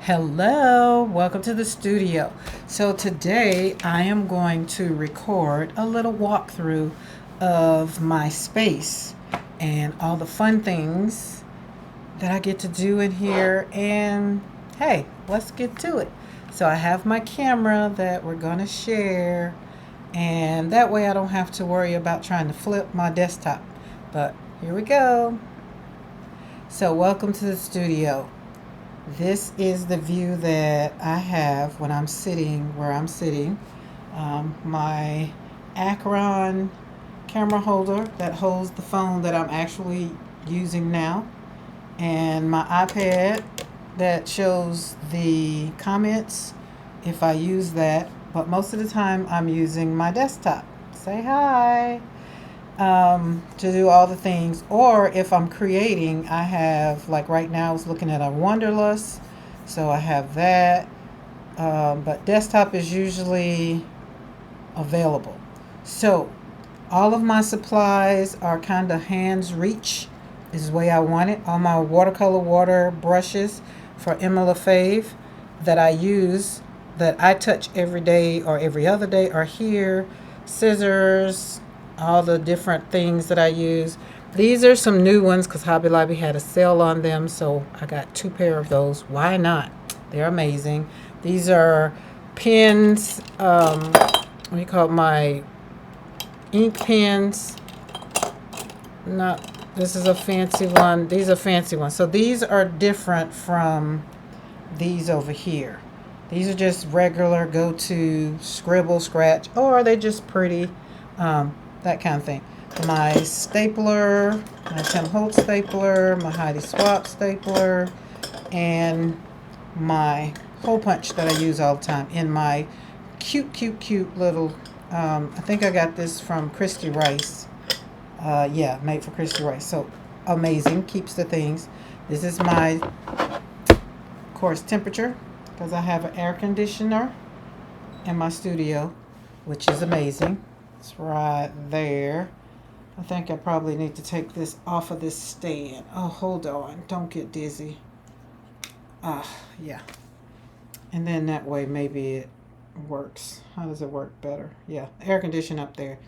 Hello, welcome to the studio. So today I am going to record a little walkthrough of my space and all the fun things that I get to do in here. And hey, let's get to it. So I have my camera that we're going to share, and that way I don't have to worry about trying to flip my desktop. But here we go. So welcome to the studio. This is the view that I have when I'm sitting where I'm sitting. My Arkon camera holder that holds the phone that I'm actually using now, and my iPad that shows the comments if I use that. But most of the time I'm using my desktop. Say hi. To do all the things. Or if I'm creating, I have, like right now I was looking at a Wanderlust, so I have that. But desktop is usually available. So all of my supplies are kind of hands reach, is the way I want it. All my watercolor water brushes for Emma LaFave that I use, that I touch every day or every other day, are here. Scissors, all the different things that I use. These are some new ones because Hobby Lobby had a sale on them, so I got 2 pair of those. Why not? They're amazing. These are pens. What do you call it? My ink pens. Not. This is a fancy one. These are fancy ones. So these are different from these over here. These are just regular go-to scribble, scratch, or are they just pretty? That kind of thing. My stapler, my Tim Holtz stapler, my Heidi Swapp stapler, and my hole punch that I use all the time in my cute little, I think I got this from Christy Rice. Yeah, made for Christy Rice. So amazing, keeps the things. This is my, of course, temperature, because I have an air conditioner in my studio, which is amazing. It's right there. I think I probably need to take this off of this stand. Oh, hold on. Don't get dizzy. Yeah. And then that way maybe it works. How does it work better? Yeah, air condition up there.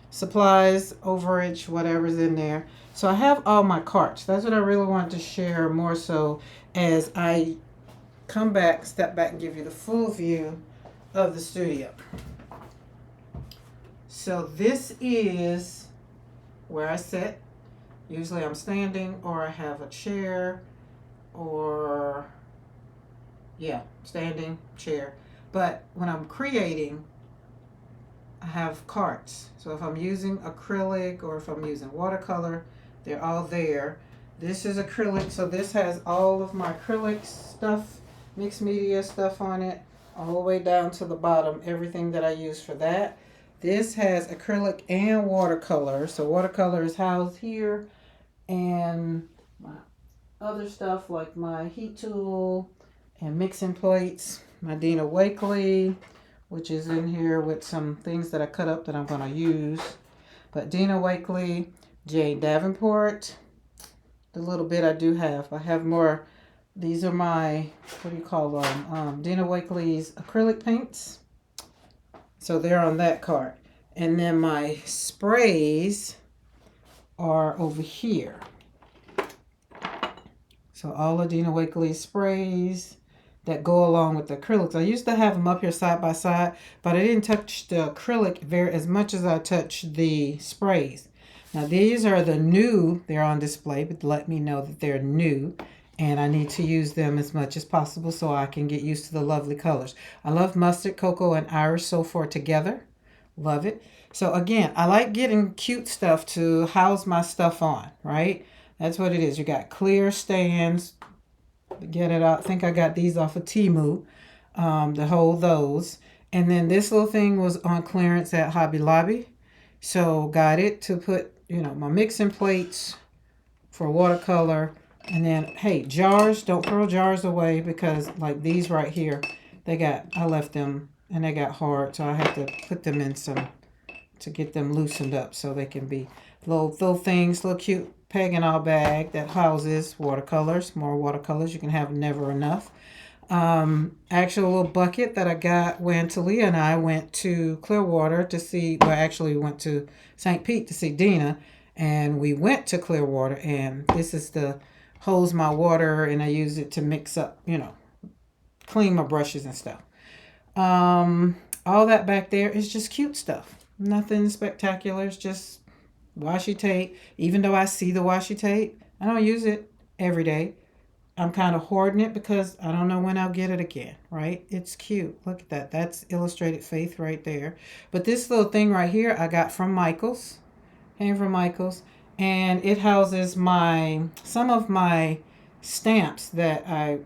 Supplies, overage, whatever's in there. So I have all my carts. That's what I really want to share more so as I come back, step back, and give you the full view of the studio. So this is where I sit. Usually I'm standing, or I have a chair, or standing, chair. But when I'm creating, I have carts. So if I'm using acrylic or if I'm using watercolor, they're all there. This is acrylic, so this has all of my acrylic stuff, mixed media stuff on it, all the way down to the bottom, everything that I use for that. This has acrylic and watercolor. So watercolor is housed here, and my other stuff like my heat tool and mixing plates, my Dina Wakley, which is in here with some things that I cut up that I'm going to use. But Dina Wakley, Jane Davenport, the little bit I do have. I have more. These are my, what do you call them? Dina Wakley's acrylic paints. So they're on that cart. And then my sprays are over here. So all of Dina Wakley's sprays that go along with the acrylics. I used to have them up here side by side, but I didn't touch the acrylic as much as I touched the sprays. Now these are the new, they're on display, but let me know that they're new. And I need to use them as much as possible so I can get used to the lovely colors. I love mustard, cocoa, and Irish so far together. Love it. So again, I like getting cute stuff to house my stuff on, right? That's what it is. You got clear stands. Get it out. I think I got these off of Temu to hold those. And then this little thing was on clearance at Hobby Lobby. So got it to put, my mixing plates for watercolor. And then, hey, jars, don't throw jars away, because like these right here, I left them and they got hard. So I have to put them in some, to get them loosened up so they can be little things, little cute Peg-and-all bag that houses watercolors, more watercolors. You can have never enough. Actual little bucket that I got when Talia and I went to Clearwater to see, well, actually we went to St. Pete to see Dina, and we went to Clearwater, and this is the holds my water, and I use it to mix up, clean my brushes and stuff. All that back there is just cute stuff. Nothing spectacular. It's just washi tape. Even though I see the washi tape, I don't use it every day. I'm kind of hoarding it because I don't know when I'll get it again, right? It's cute. Look at that. That's Illustrated Faith right there. But this little thing right here I got from Michael's. Came from Michael's. And it houses some of my stamps that I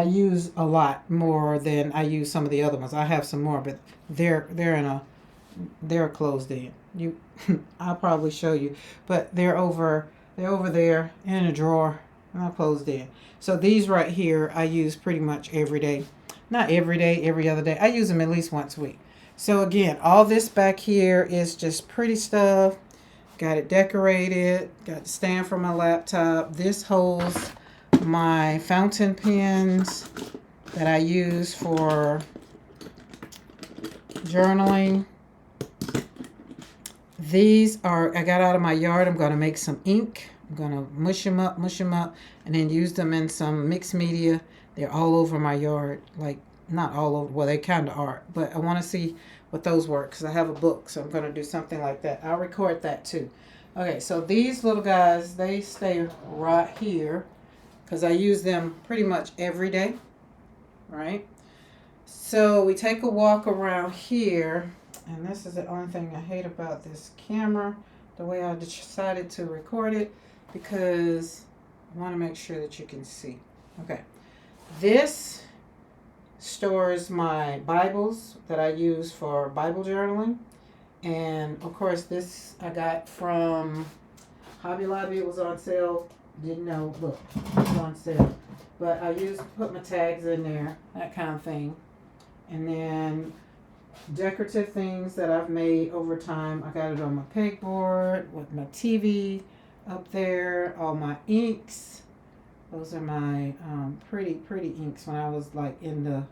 use a lot more than I use some of the other ones. I have some more, but they're closed in. I'll probably show you, but they're over there in a drawer. Not closed in. So these right here I use pretty much every day. Not every day, every other day. I use them at least once a week. So again, all this back here is just pretty stuff. Got it decorated. Got the stand for my laptop. This holds my fountain pens that I use for journaling. These I got out of my yard. I'm going to make some ink. I'm going to mush them up, and then use them in some mixed media. They're all over my yard. Like, not all over. Well, they kind of are. But I want to see what those work because I have a book. So I'm going to do something like that. I'll record that too. Okay, so these little guys, they stay right here because I use them pretty much every day. Right? So we take a walk around here. And this is the only thing I hate about this camera, the way I decided to record it, because I want to make sure that you can see. Okay. This stores my Bibles that I use for Bible journaling. And, of course, this I got from Hobby Lobby. It was on sale. Didn't know. Look, it was on sale. But I put my tags in there, that kind of thing. And then decorative things that I've made over time. I got it on my pegboard with my TV up there. All my inks. Those are my pretty inks when I was like in the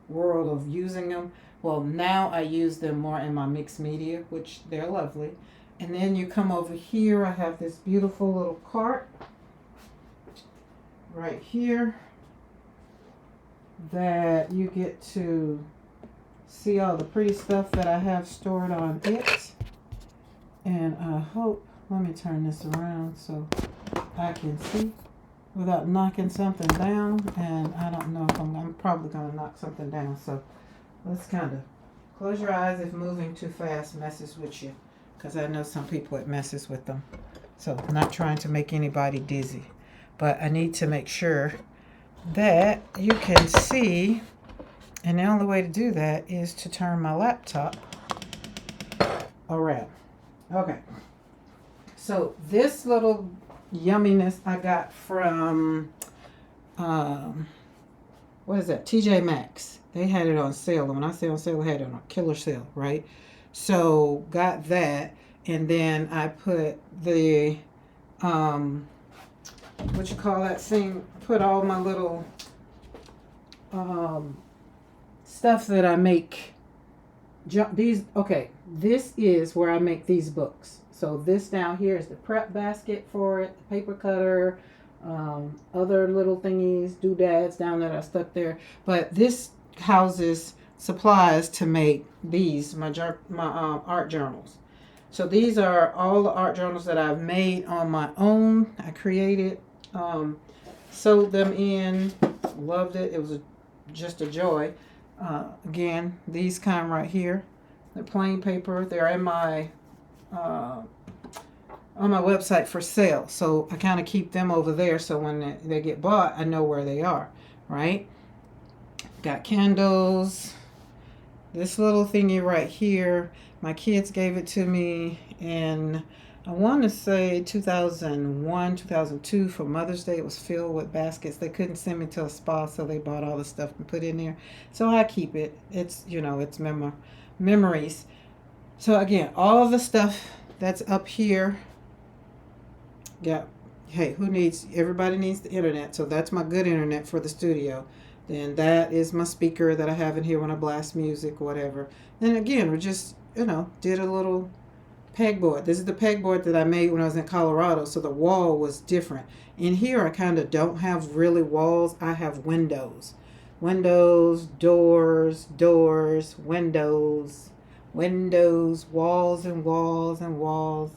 world of using them. Well, now I use them more in my mixed media, which they're lovely. And then you come over here. I have this beautiful little cart right here that you get to see all the pretty stuff that I have stored on it. And I hope, let me turn this around so I can see without knocking something down. And I don't know if I'm probably going to knock something down. So let's kind of close your eyes if moving too fast messes with you, because I know some people it messes with them. So I'm not trying to make anybody dizzy, but I need to make sure that you can see. And the only way to do that is to turn my laptop around. Okay. So this little yumminess I got from, what is that? TJ Maxx. They had it on sale. And when I say on sale, they had it on a killer sale, right? So got that. And then I put the, what you call that thing? Put all my little, stuff that I make. Okay, this is where I make these books. So this down here is the prep basket for it, the paper cutter, other little thingies, doodads down that I stuck there. But this houses supplies to make these, my art journals. So these are all the art journals that I've made on my own. I created, sewed them in, loved it. It was just a joy. Again, these kind right here, they're plain paper. They're in my on my website for sale, so I kind of keep them over there, so when they get bought, I know where they are. Right? Got candles. This little thingy right here, my kids gave it to me in, I want to say 2001, 2002 for Mother's Day. It was filled with baskets. They couldn't send me to a spa, so they bought all the stuff and put in there. So I keep it. It's, it's memories. So again, all of the stuff that's up here Yeah. Hey, everybody needs the internet. So that's my good internet for the studio. Then that is my speaker that I have in here when I blast music, whatever. Then again, we just, did a little pegboard. This is the pegboard that I made when I was in Colorado. So the wall was different. In here, I kind of don't have really walls. I have windows. Windows, doors, windows, walls and walls and walls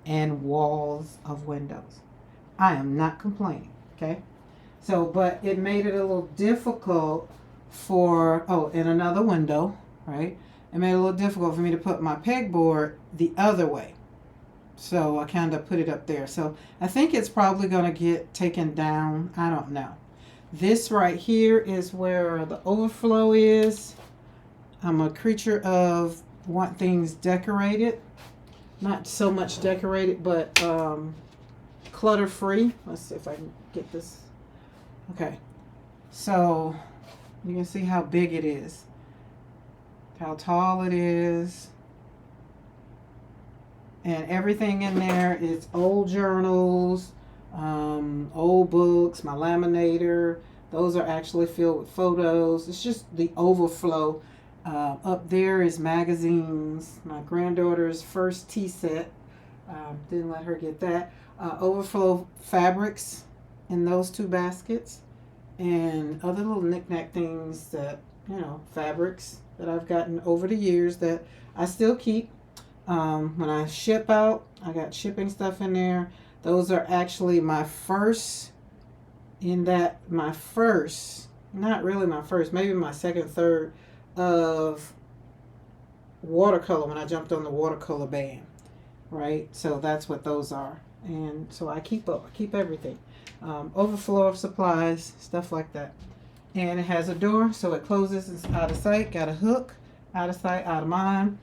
and walls of windows. I am not complaining, okay? So, but it made it a little difficult and another window, right? It made it a little difficult for me to put my pegboard the other way. So I kind of put it up there. So I think it's probably going to get taken down. I don't know. This right here is where the overflow is. I'm a creature of want things decorated. Not so much decorated, but clutter free. Let's see if I can get this. Okay. So you can see how big it is. How tall it is. And everything in there is old journals, old books, my laminator. Those are actually filled with photos. It's just the overflow. Up there is magazines. My granddaughter's first tea set. Didn't let her get that. Overflow fabrics in those two baskets. And other little knick-knack things that, fabrics that I've gotten over the years that I still keep. When I ship out, I got shipping stuff in there. Those are actually my first, not really my first, maybe my second, third of watercolor when I jumped on the watercolor band, right? So that's what those are. And so I keep everything. Overflow of supplies, stuff like that. And it has a door, so it closes, it's out of sight, got a hook, out of sight, out of mind.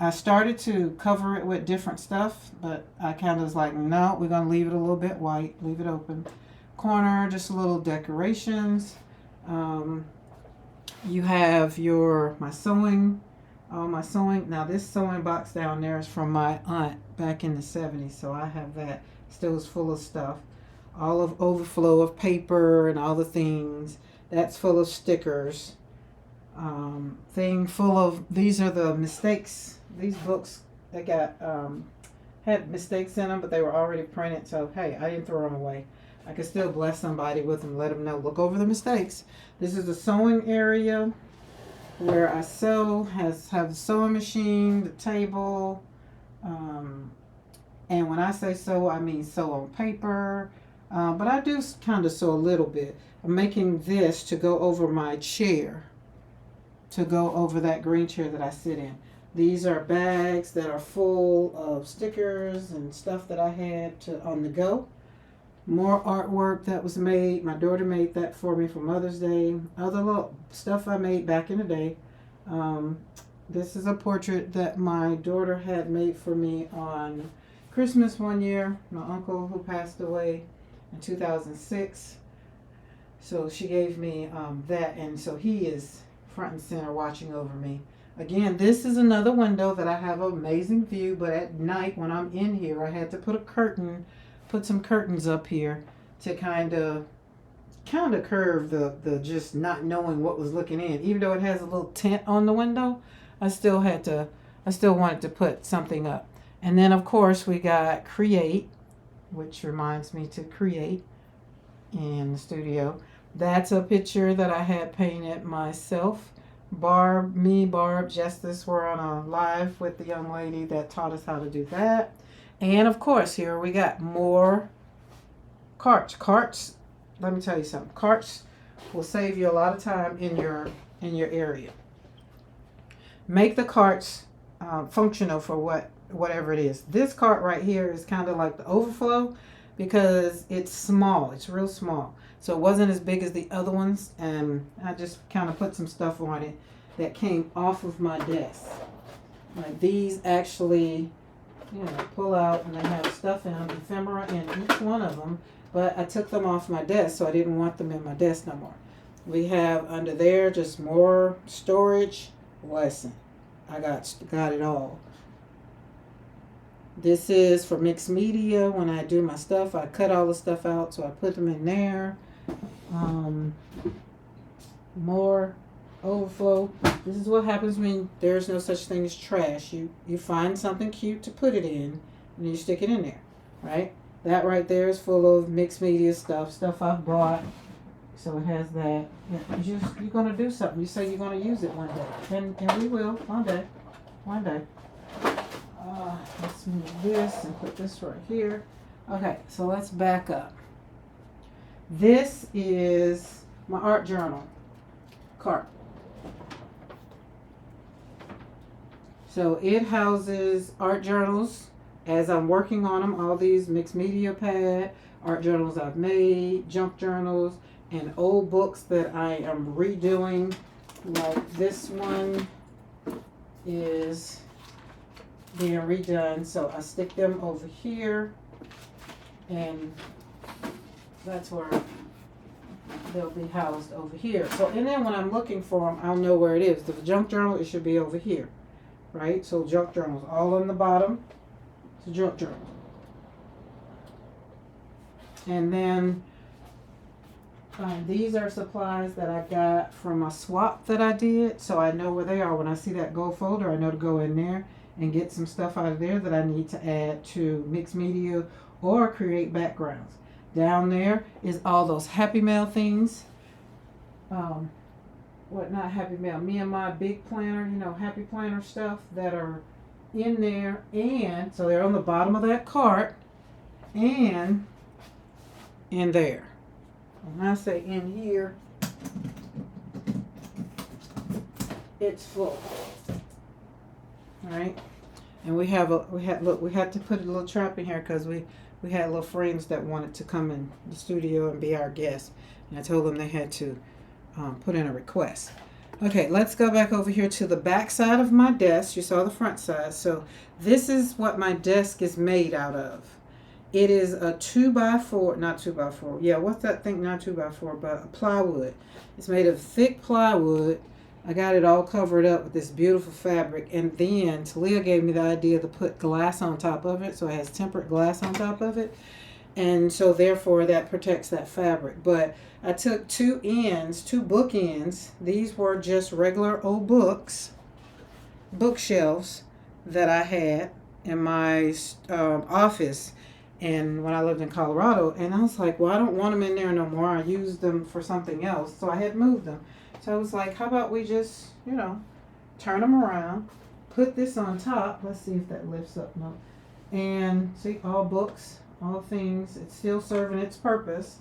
I started to cover it with different stuff, but I kind of was like, no, we're going to leave it a little bit white, leave it open. Corner, just a little decorations. You have my sewing, my sewing. Now this sewing box down there is from my aunt back in the 70s, so I have that. Still is full of stuff. All of overflow of paper and all the things. That's full of stickers. Thing full of, these are the mistakes. These books, they got had mistakes in them, but they were already printed. So hey, I didn't throw them away. I could still bless somebody with them, let them know, look over the mistakes. This is the sewing area where I sew. Have the sewing machine, the table, and when I say sew, I mean sew on paper. But I do kind of sew a little bit. I'm making this to go over my chair, to go over that green chair that I sit in. These are bags that are full of stickers and stuff that I had on the go. More artwork that was made. My daughter made that for me for Mother's Day. Other little stuff I made back in the day. This is a portrait that my daughter had made for me on Christmas one year. My uncle who passed away in 2006. So she gave me that, and so he is front and center watching over me. Again, this is another window that I have an amazing view, but at night when I'm in here, I had to put some curtains up here to kind of curve the just not knowing what was looking in. Even though it has a little tint on the window, I still wanted to put something up. And then of course we got create, which reminds me to create in the studio. That's a picture that I had painted myself. Barb, Justice were on a live with the young lady that taught us how to do that. And of course, here we got more carts. Carts, let me tell you something. Carts will save you a lot of time in your area. Make the carts functional for whatever it is. This cart right here is kind of like the overflow because it's small. It's real small. So it wasn't as big as the other ones, and I just kind of put some stuff on it that came off of my desk. Like these actually, pull out, and they have stuff in them, ephemera in each one of them, but I took them off my desk, so I didn't want them in my desk no more. We have under there just more storage. Listen, I got it all. This is for mixed media. When I do my stuff, I cut all the stuff out, so I put them in there. More overflow. This is what happens when there's no such thing as trash. You find something cute to put it in, and you stick it in there, right? That right there is full of mixed media stuff I've bought. So it has that. You're gonna do something. You say you're gonna use it one day, and we will one day. Let's move this and put this right here. Okay, so let's back up. This is my art journal cart. So it houses art journals as I'm working on them. All these mixed media pad art journals I've made, junk journals, and old books that I am redoing. Like this one is being redone, so I stick them over here, and that's where they'll be housed over here. So, and then when I'm looking for them, I'll know where it is. The junk journal, it should be over here, right? So junk journals all on the bottom. It's a junk journal. And then these are supplies that I got from a swap that I did, so I know where they are. When I see that gold folder, I know to go in there and get some stuff out of there that I need to add to mixed media or create backgrounds. Down there is all those Happy Mail things. Not Happy Mail, Me and My Big Planner, Happy Planner stuff that are in there. And so they're on the bottom of that cart and in there. When I say in here, it's full. All right. And we had to put a little trap in here because we had little friends that wanted to come in the studio and be our guests. And I told them they had to put in a request. Okay, let's go back over here to the back side of my desk. You saw the front side. So this is what my desk is made out of. It is a 2x4, not 2x4. Yeah, what's that thing? Not 2x4, but plywood. It's made of thick plywood. I got it all covered up with this beautiful fabric. And then Talia gave me the idea to put glass on top of it. So it has tempered glass on top of it. And so therefore that protects that fabric. But I took two bookends. These were just regular old bookshelves that I had in my office. And when I lived in Colorado, and I was like, well, I don't want them in there no more. I used them for something else, so I had moved them. So I was like, how about we just, turn them around, put this on top. Let's see if that lifts up. No. And see, all books, all things. It's still serving its purpose,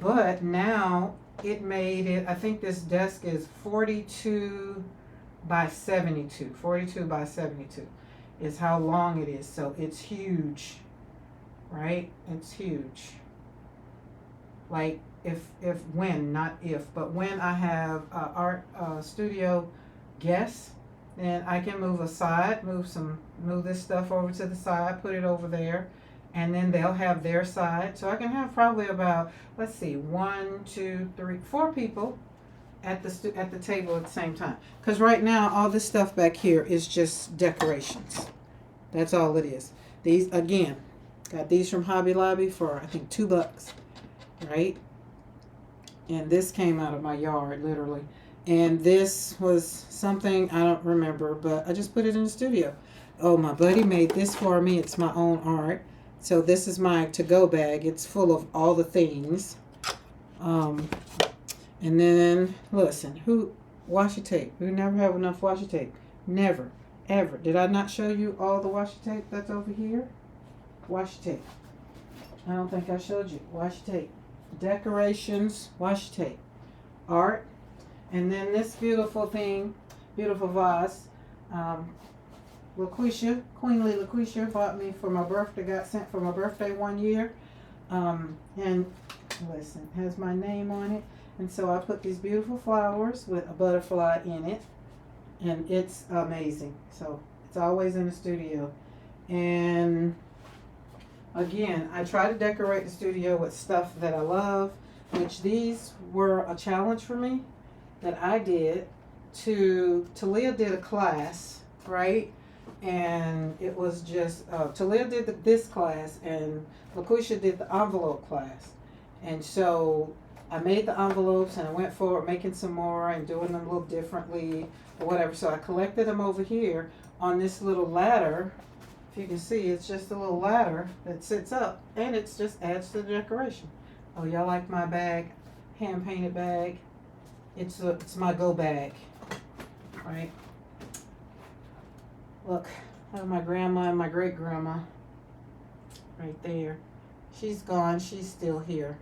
but now it made it. I think this desk is 42 by 72. 42 by 72 is how long it is. So it's huge. Right? It's huge. Like when I have art studio guests, then I can move this stuff over to the side, put it over there, and then they'll have their side. So I can have probably about, 1, 2, 3, 4 people at the table at the same time. Because right now all this stuff back here is just decorations. That's all it is. These again. Got these from Hobby Lobby for, I think, $2, right? And this came out of my yard, literally. And this was something, I don't remember, but I just put it in the studio. Oh, my buddy made this for me. It's my own art. So this is my to-go bag. It's full of all the things. And then, listen, washi tape. We never have enough washi tape. Never, ever. Did I not show you all the washi tape that's over here? Washi tape. I don't think I showed you. Washi tape. Decorations, washi tape. Art. And then this beautiful thing, beautiful vase. Queenly LaQuisha bought me for my birthday, got sent for my birthday one year. And listen, has my name on it. And so I put these beautiful flowers with a butterfly in it. And it's amazing. So it's always in the studio. And again, I try to decorate the studio with stuff that I love, which these were a challenge for me that I did. Talia did a class, right? and it was just Talia did this class, and LaQuisha did the envelope class. And so I made the envelopes, and I went forward making some more and doing them a little differently or whatever. So I collected them over here on this little ladder. If you can see, it's just a little ladder that sits up, and it just adds to the decoration. Oh, y'all like my bag? Hand painted bag. It's my go bag, right? Look, I have my grandma and my great grandma right there. She's gone. She's still here.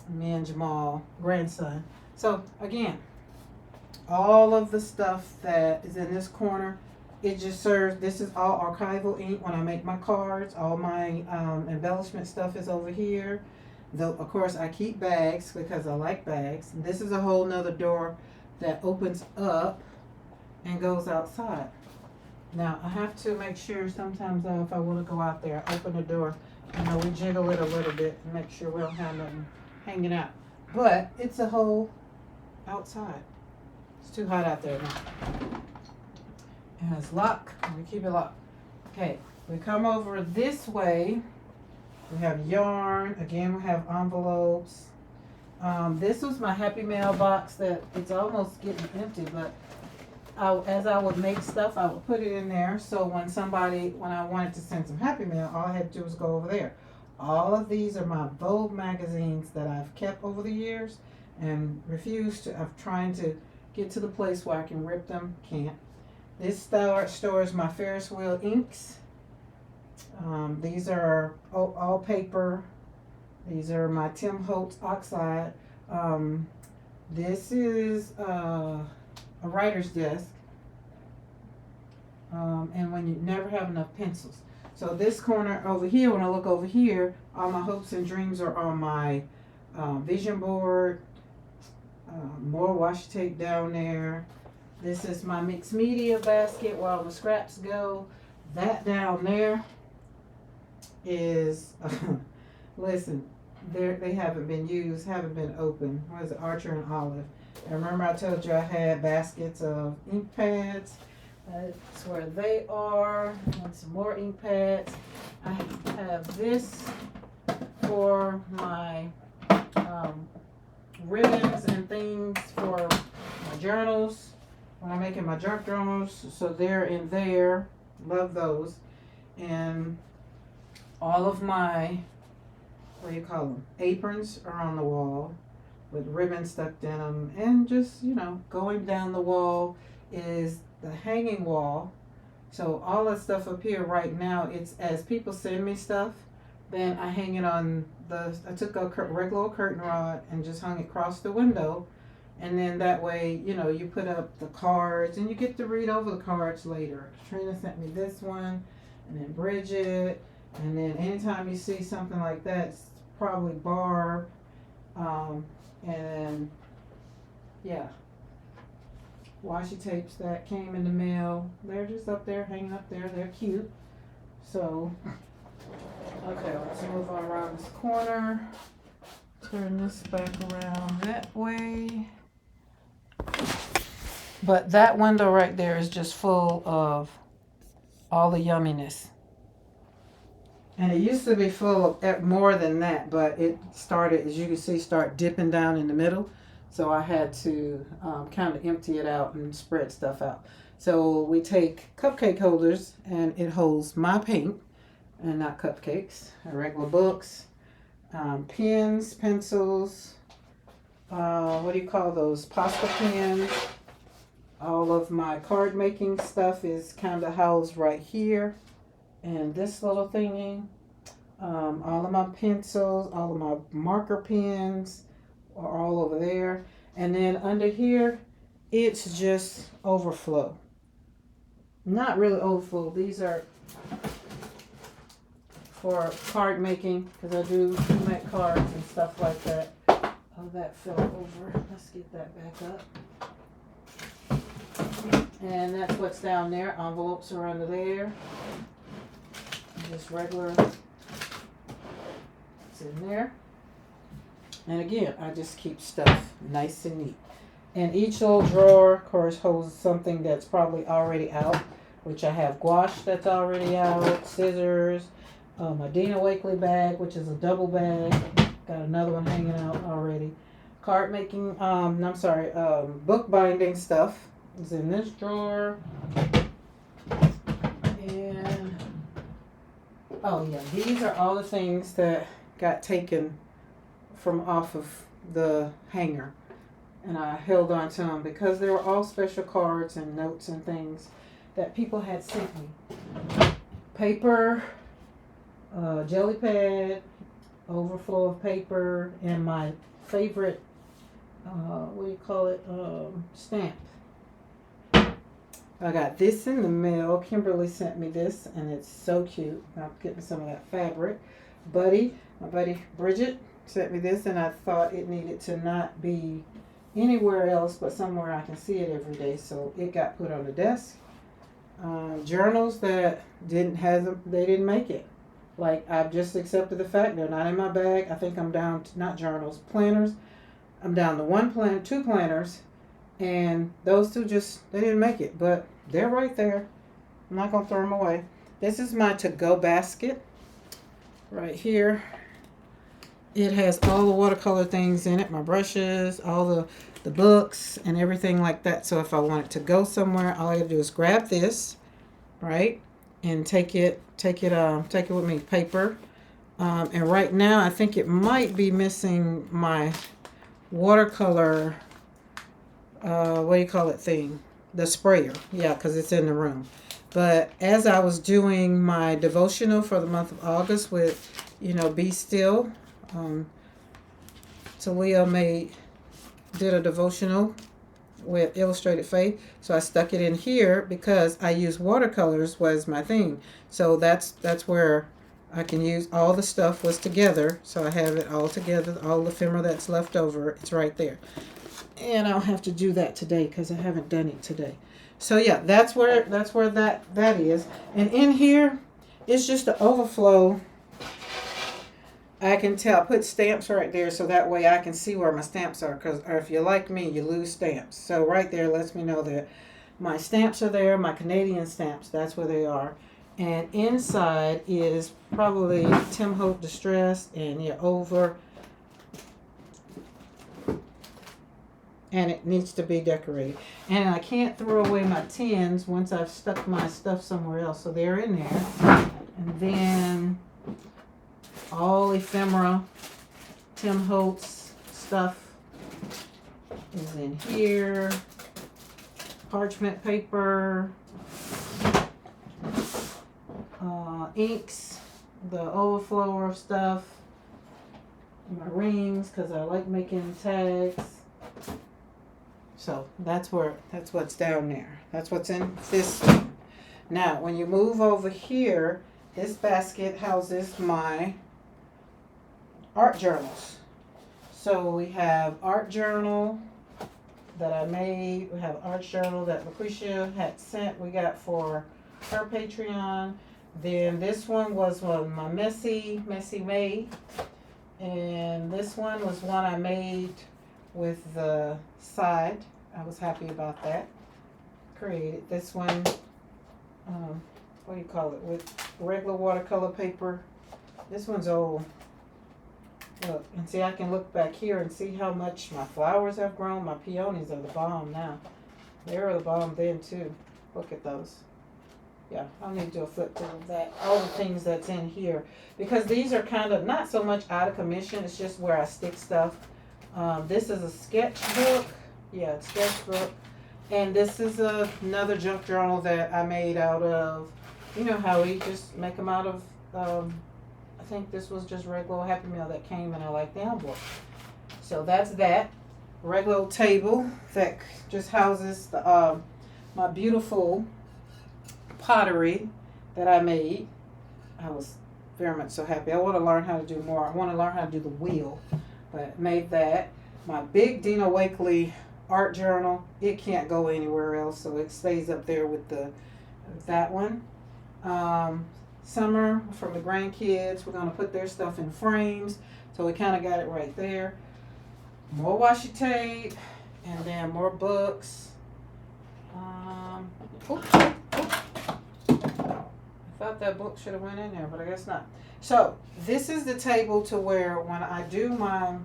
Me and Jamal, grandson. So again, all of the stuff that is in this corner, it just serves. This is all archival ink when I make my cards. All my embellishment stuff is over here. Though of course I keep bags because I like bags. And this is a whole nother door that opens up and goes outside. Now I have to make sure sometimes if I want to go out there, I open the door. We jiggle it a little bit and make sure we don't have nothing hanging out. But it's a whole outside. It's too hot out there now. And it's locked. We keep it locked. Okay, we come over this way. We have yarn. Again, we have envelopes. This was my Happy Mail box that it's almost getting empty, but as I would make stuff, I would put it in there. So when I wanted to send some Happy Mail, all I had to do was go over there. All of these are my Vogue magazines that I've kept over the years and I'm trying to get to the place where I can rip them. Can't. This stores my Ferris wheel inks. These are all paper. These are my Tim Holtz oxide. This is a writer's desk. And when you never have enough pencils. So this corner over here, when I look over here, all my hopes and dreams are on my vision board. More washi tape down there. This is my mixed media basket where all the scraps go. That down there is, listen, they haven't been used, haven't been opened. What is it, Archer and Olive. And remember I told you I had baskets of ink pads. That's where they are. And some more ink pads. I have this for my ribbons and things for my journals. When I'm making my junk journals, so they're in there. Love those. And all of my, what do you call them? Aprons are on the wall with ribbons stuck in them. And just, going down the wall is the hanging wall. So all that stuff up here right now, it's as people send me stuff, then I hang it on I took a regular curtain rod and just hung it across the window. And then that way, you put up the cards and you get to read over the cards later. Katrina sent me this one, and then Bridget. And then anytime you see something like that, it's probably Barb. And yeah. Washi tapes that came in the mail. They're just up there, hanging up there. They're cute. So, okay, let's move on around this corner. Turn this back around that way. But that window right there is just full of all the yumminess. And it used to be full of more than that, but it started, as you can see, start dipping down in the middle. So I had to kind of empty it out and spread stuff out. So we take cupcake holders, and it holds my paint, and not cupcakes, regular books, pens, pencils, what do you call those, pasta pens. All of my card making stuff is kind of housed right here. And this little thingy, all of my pencils, all of my marker pens are all over there. And then under here, it's just overflow. Not really overflow. These are for card making, because I do make cards and stuff like that. Oh, that fell over. Let's get that back up. And that's what's down there. Envelopes are under there. Just regular. It's in there. And again, I just keep stuff nice and neat. And each little drawer, of course, holds something that's probably already out. which I have gouache that's already out, scissors, my Dina Wakley bag, which is a double bag. Got another one hanging out already. Card making, book binding stuff is in this drawer. And, oh yeah, these are all the things that got taken from off of the hanger. And I held on to them because they were all special cards and notes and things that people had sent me. Paper, jelly pad, overflow of paper, and my favorite, stamp. I got this in the mail. Kimberly sent me this, and it's so cute. I'm getting some of that fabric. My buddy Bridget sent me this, and I thought it needed to not be anywhere else but somewhere I can see it every day, so it got put on the desk. Journals that they didn't make it. Like, I've just accepted the fact they're not in my bag. I think I'm down to, not journals, planners. I'm down to two planners, and those two they didn't make it, but they're right there. I'm not gonna throw them away. This is my to-go basket right here. It has all the watercolor things in it, my brushes, all the books and everything like that. So if I want it to go somewhere, all I gotta do is grab this, right, and take it with me. Paper, and right now I think it might be missing my watercolor. Thing, the sprayer. Yeah, because it's in the room. But as I was doing my devotional for the month of August with, Be Still, Talia did a devotional with Illustrated Faith. So I stuck it in here because I use watercolors was my thing. So that's where I can use all the stuff was together. So I have it all together. All the ephemera that's left over, it's right there. And I'll have to do that today because I haven't done it today. So yeah, that's where that is. And in here, it's just the overflow. I can tell. I put stamps right there so that way I can see where my stamps are. Or if you're like me, you lose stamps. So right there lets me know that my stamps are there. My Canadian stamps, that's where they are. And inside is probably Tim Hope Distress and over. And it needs to be decorated. And I can't throw away my tins once I've stuck my stuff somewhere else. So they're in there. And then all ephemera, Tim Holtz stuff is in here. Parchment paper, inks, the overflow of stuff, my rings because I like making tags. So that's what's down there. That's what's in this one. Now, when you move over here, this basket houses my art journals. So we have art journal that I made. We have art journal that Lucretia had sent. We got for her Patreon. Then this one was my Messy made. And this one was one I made with the side. I was happy about that. Created this one, with regular watercolor paper. This one's old. Look, and see, I can look back here and see how much my flowers have grown. My peonies are the bomb now. They were the bomb then too. Look at those. Yeah, I'll need to do a flip through of that. All the things that's in here. Because these are kind of not so much out of commission. It's just where I stick stuff. This is a sketchbook. Yeah, it's sketchbook. And this is another junk journal that I made out of, you know how we just make them out of, I think this was just regular Happy Meal that came in a like the envelope. So that's that. Regular table that just houses the, my beautiful pottery that I made. I was very much so happy. I want to learn how to do more. I want to learn how to do the wheel. But made that. My big Dina Wakley art journal. It can't go anywhere else, so it stays up there with that one. Summer from the grandkids. We're going to put their stuff in frames. So we kind of got it right there. More washi tape. And then more books. Thought that book should have went in there, but I guess not. So this is the table to where when I do my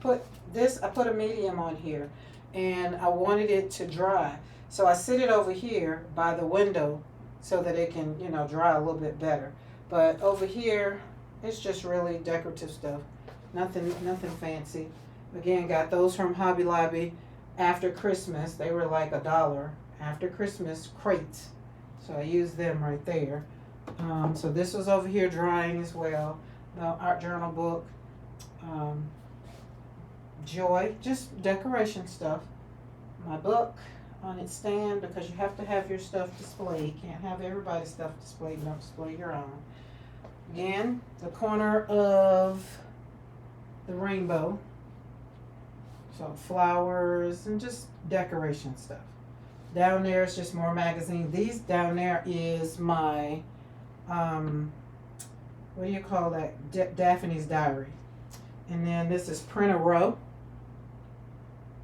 I put a medium on here, and I wanted it to dry. So I sit it over here by the window so that it can, dry a little bit better. But over here, it's just really decorative stuff. Nothing fancy. Again, got those from Hobby Lobby after Christmas. They were like $1 after Christmas crates. So I used them right there. So this was over here drying as well. The art journal book. Joy, just decoration stuff. My book on its stand, because you have to have your stuff displayed. You can't have everybody's stuff displayed. You don't display your own. Again, the corner of the rainbow. So flowers and just decoration stuff. Down there is just more magazines. These down there is my, what do you call that? Daphne's Diary. And then this is Print a Row.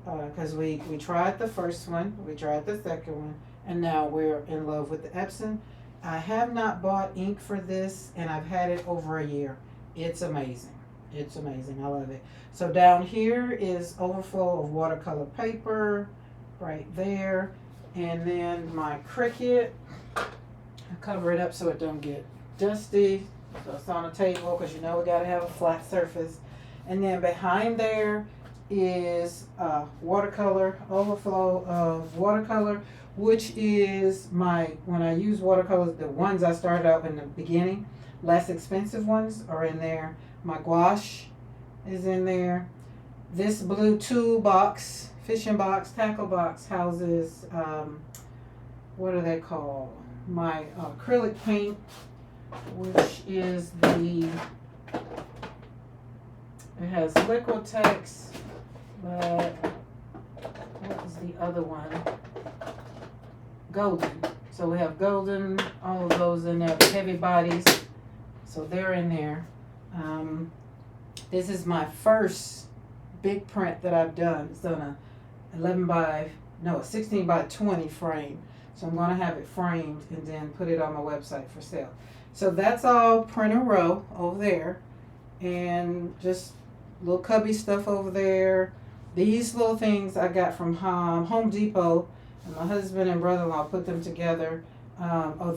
Because we tried the first one, we tried the second one, and now we're in love with the Epson. I have not bought ink for this, and I've had it over a year. It's amazing. It's amazing. I love it. So down here is overflow of watercolor paper right there. And then my Cricut, I cover it up so it don't get dusty. So it's on the table because we got to have a flat surface. And then behind there is watercolor, overflow of watercolor, which is when I use watercolors, the ones I started out in the beginning, less expensive ones are in there. My gouache is in there. This blue tool box, fishing box, tackle box houses, what are they called? My acrylic paint, which is it has Liquitex, but what is the other one? Golden. So we have golden, all of those in there, heavy bodies. So they're in there. This is my first big print that I've done. It's on a 16 by 20 frame. So I'm going to have it framed and then put it on my website for sale. So that's all Print a Row over there. And just little cubby stuff over there. These little things I got from Home Depot, and my husband and brother-in-law put them together.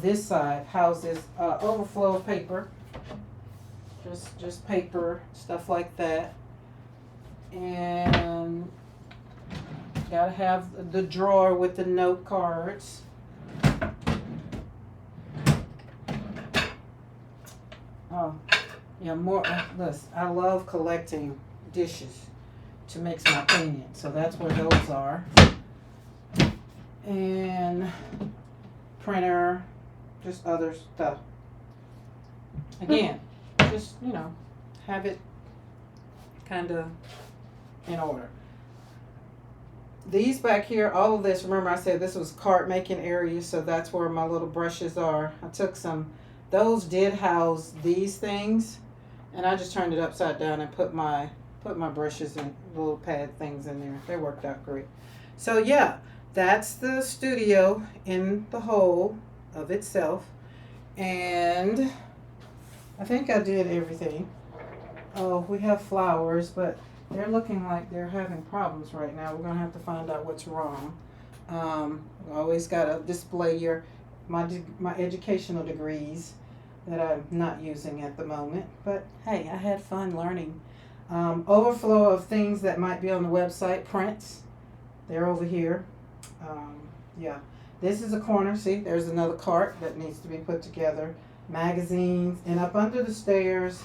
This side houses overflow paper, just paper, stuff like that. And gotta have the drawer with the note cards. Oh, yeah, more. Listen, I love collecting dishes to mix my paint in, so that's where those are. And printer, just other stuff. Again, just have it kind of in order. These back here, all of this, remember I said this was card making area, so that's where my little brushes are. I took those did house these things, and I just turned it upside down and put my brushes and little pad things in there. They worked out great. So yeah, that's the studio in the whole of itself, and I think I did everything. Oh, we have flowers, but they're looking like they're having problems right now. We're gonna have to find out what's wrong. Always gotta display my educational degrees that I'm not using at the moment. But hey, I had fun learning. Overflow of things that might be on the website. Prints, they're over here. Yeah, this is a corner. See, there's another cart that needs to be put together. Magazines, and up under the stairs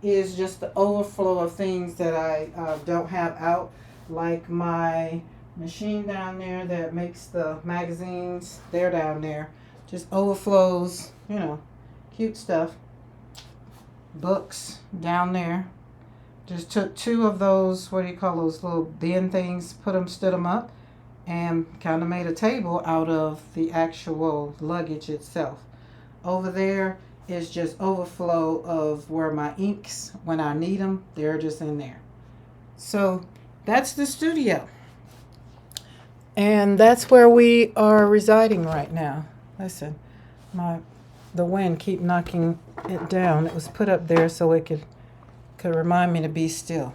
is just the overflow of things that I don't have out, like my machine down there that makes the magazines. They're down there. Just overflows, cute stuff. Books down there. Just took two of those, what do you call those little bin things, stood them up, and kind of made a table out of the actual luggage itself. Over there is just overflow of where my inks, when I need them, they're just in there. So that's the studio. And that's where we are residing right now. Listen, my the wind keep knocking it down. It was put up there so it could remind me to be still.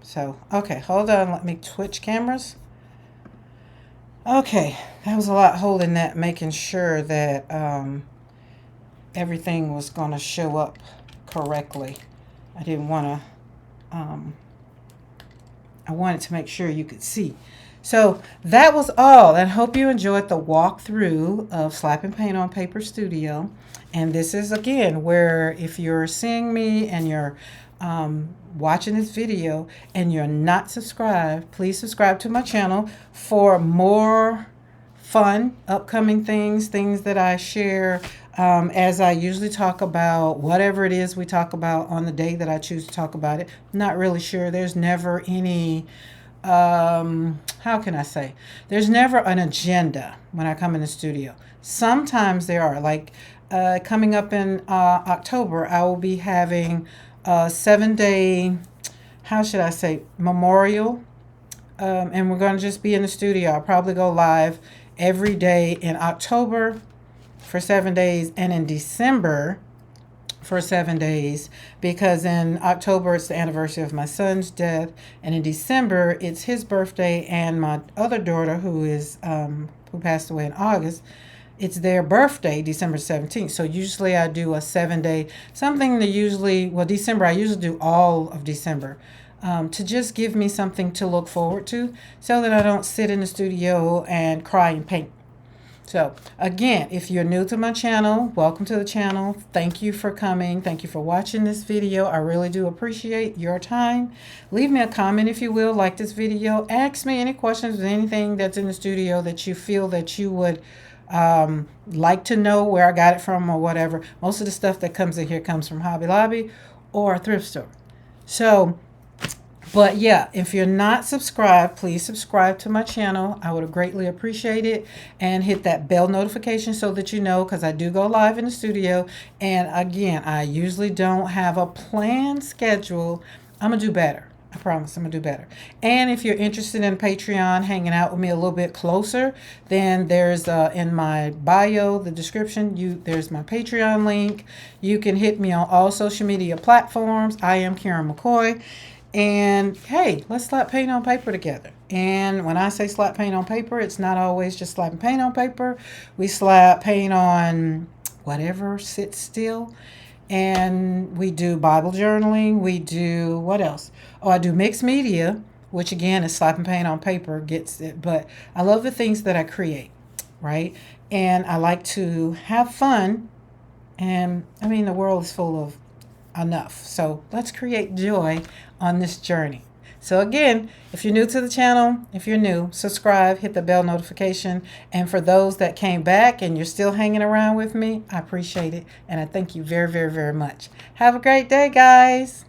So, okay, hold on. Let me switch cameras. Okay, that was a lot holding that, making sure that everything was going to show up correctly. I didn't want to, I wanted to make sure you could see. So that was all. I hope you enjoyed the walkthrough of Slapping Paint on Paper Studio. And this is, again, where if you're seeing me and you're watching this video and you're not subscribed, please subscribe to my channel for more fun, upcoming things that I share as I usually talk about whatever it is we talk about on the day that I choose to talk about it. I'm not really sure. There's never any, how can I say? There's never an agenda when I come in the studio. Sometimes there are, like coming up in October, I will be having a 7-day, how should I say, memorial. And we're going to just be in the studio. I'll probably go live every day in October for 7 days and in December for 7 days, because in October it's the anniversary of my son's death, and in December it's his birthday and my other daughter who passed away in August. It's their birthday, December 17th. So usually I do a 7-day, something to usually, well, December, I usually do all of December to just give me something to look forward to so that I don't sit in the studio and cry and paint. So again, if you're new to my channel, welcome to the channel. Thank you for coming. Thank you for watching this video. I really do appreciate your time. Leave me a comment if you will, like this video. Ask me any questions or anything that's in the studio that you feel that you would like to know where I got it from or whatever. Most of the stuff that comes in here comes from Hobby Lobby or a thrift store. So, but yeah, if you're not subscribed, please subscribe to my channel. I would greatly appreciate it. And hit that bell notification so that you know, because I do go live in the studio. And again, I usually don't have a planned schedule. I'm going to do better. I promise I'm going to do better. And if you're interested in Patreon, hanging out with me a little bit closer, then there's in my bio, the description, there's my Patreon link. You can hit me on all social media platforms. I am Karen McCoy. And hey, let's slap paint on paper together. And when I say slap paint on paper, it's not always just slapping paint on paper. We slap paint on whatever sits still. And we do Bible journaling. We do, what else? Oh, I do mixed media, which again is slapping paint on paper, gets it. But I love the things that I create, right? And I like to have fun. And I mean, the world is full of enough. So let's create joy on this journey. So again, if you're new to the channel, if you're new, subscribe, hit the bell notification. And for those that came back and you're still hanging around with me, I appreciate it. And I thank you very, very, very much. Have a great day, guys.